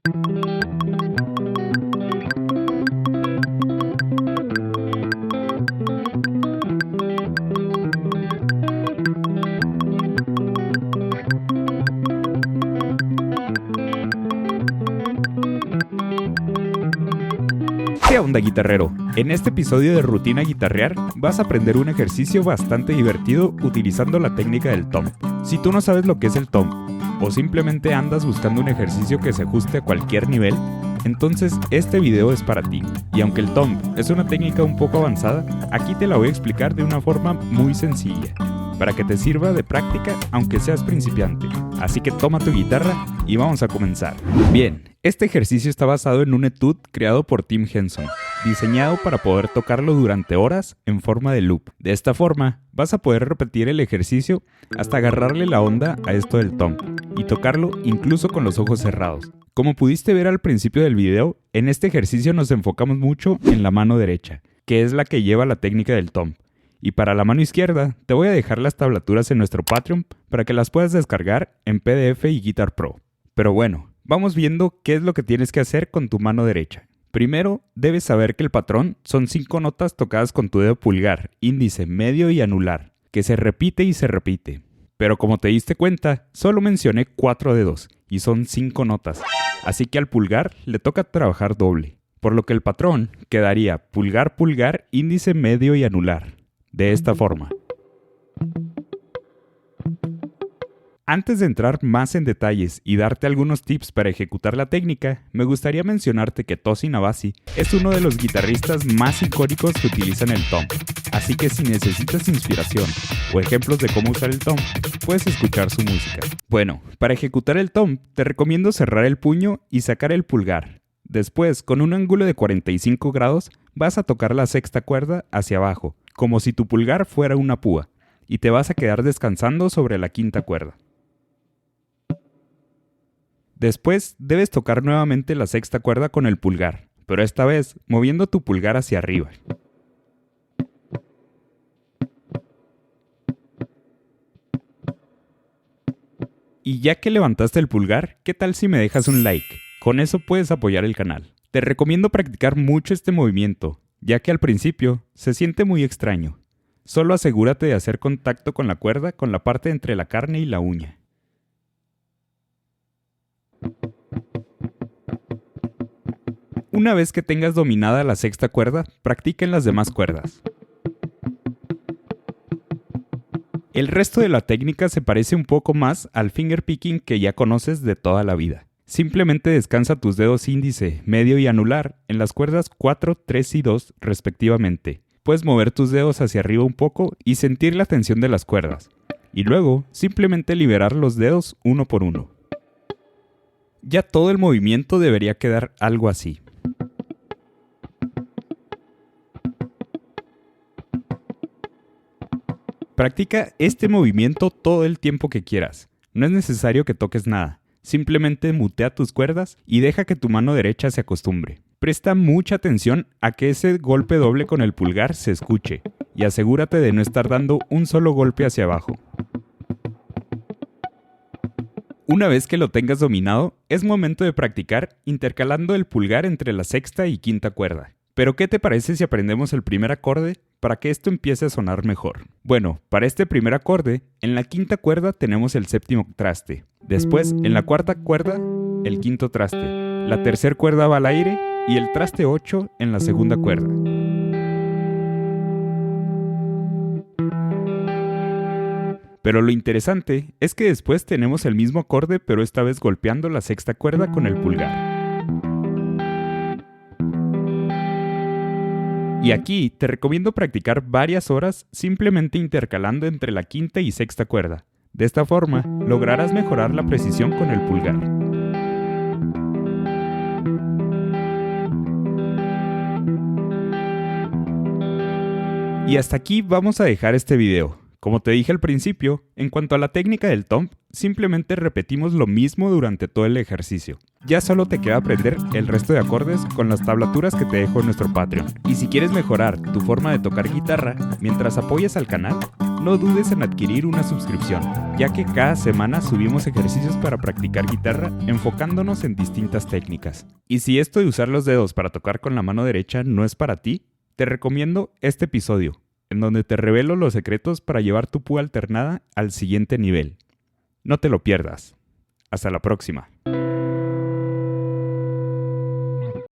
¿Qué onda, guitarrero? En este episodio de Rutina Guitarrear vas a aprender un ejercicio bastante divertido utilizando la técnica del thumb. Si tú no sabes lo que es el thumb o simplemente andas buscando un ejercicio que se ajuste a cualquier nivel, entonces este video es para ti. Y aunque el thumb es una técnica un poco avanzada, aquí te la voy a explicar de una forma muy sencilla, para que te sirva de práctica aunque seas principiante. Así que toma tu guitarra y vamos a comenzar. Bien, este ejercicio está basado en un etude creado por Tim Henson, diseñado para poder tocarlo durante horas en forma de loop. De esta forma, vas a poder repetir el ejercicio hasta agarrarle la onda a esto del thumb y tocarlo incluso con los ojos cerrados. Como pudiste ver al principio del video, en este ejercicio nos enfocamos mucho en la mano derecha, que es la que lleva la técnica del thumb. Y para la mano izquierda, te voy a dejar las tablaturas en nuestro Patreon para que las puedas descargar en PDF y Guitar Pro. Pero bueno, vamos viendo qué es lo que tienes que hacer con tu mano derecha. Primero, debes saber que el patrón son 5 notas tocadas con tu dedo pulgar, índice, medio y anular, que se repite y se repite. Pero como te diste cuenta, solo mencioné 4 dedos y son 5 notas, así que al pulgar le toca trabajar doble, por lo que el patrón quedaría pulgar, pulgar, índice, medio y anular. De esta forma. Antes de entrar más en detalles y darte algunos tips para ejecutar la técnica, me gustaría mencionarte que Tosin Abasi es uno de los guitarristas más icónicos que utilizan el thumb. Así que si necesitas inspiración o ejemplos de cómo usar el thumb, puedes escuchar su música. Bueno, para ejecutar el thumb, te recomiendo cerrar el puño y sacar el pulgar. Después, con un ángulo de 45 grados, vas a tocar la sexta cuerda hacia abajo, como si tu pulgar fuera una púa, y te vas a quedar descansando sobre la quinta cuerda. Después debes tocar nuevamente la sexta cuerda con el pulgar, pero esta vez moviendo tu pulgar hacia arriba. Y ya que levantaste el pulgar, ¿qué tal si me dejas un like? Con eso puedes apoyar el canal. Te recomiendo practicar mucho este movimiento, ya que al principio se siente muy extraño. Solo asegúrate de hacer contacto con la cuerda con la parte entre la carne y la uña. Una vez que tengas dominada la sexta cuerda, practica en las demás cuerdas. El resto de la técnica se parece un poco más al finger picking que ya conoces de toda la vida. Simplemente descansa tus dedos índice, medio y anular en las cuerdas 4, 3 y 2 respectivamente. Puedes mover tus dedos hacia arriba un poco y sentir la tensión de las cuerdas. Y luego, simplemente liberar los dedos uno por uno. Ya todo el movimiento debería quedar algo así. Practica este movimiento todo el tiempo que quieras. No es necesario que toques nada. Simplemente mutea tus cuerdas y deja que tu mano derecha se acostumbre. Presta mucha atención a que ese golpe doble con el pulgar se escuche y asegúrate de no estar dando un solo golpe hacia abajo. Una vez que lo tengas dominado, es momento de practicar intercalando el pulgar entre la sexta y quinta cuerda. Pero ¿qué te parece si aprendemos el primer acorde para que esto empiece a sonar mejor? Bueno, para este primer acorde, en la quinta cuerda tenemos el séptimo traste. Después, en la cuarta cuerda, el quinto traste. La tercera cuerda va al aire y el traste 8 en la segunda cuerda. Pero lo interesante es que después tenemos el mismo acorde, pero esta vez golpeando la sexta cuerda con el pulgar. Y aquí te recomiendo practicar varias horas simplemente intercalando entre la quinta y sexta cuerda. De esta forma, lograrás mejorar la precisión con el pulgar. Y hasta aquí vamos a dejar este video. Como te dije al principio, en cuanto a la técnica del thumb, simplemente repetimos lo mismo durante todo el ejercicio. Ya solo te queda aprender el resto de acordes con las tablaturas que te dejo en nuestro Patreon. Y si quieres mejorar tu forma de tocar guitarra mientras apoyas al canal, no dudes en adquirir una suscripción, ya que cada semana subimos ejercicios para practicar guitarra enfocándonos en distintas técnicas. Y si esto de usar los dedos para tocar con la mano derecha no es para ti, te recomiendo este episodio, en donde te revelo los secretos para llevar tu púa alternada al siguiente nivel. No te lo pierdas. Hasta la próxima.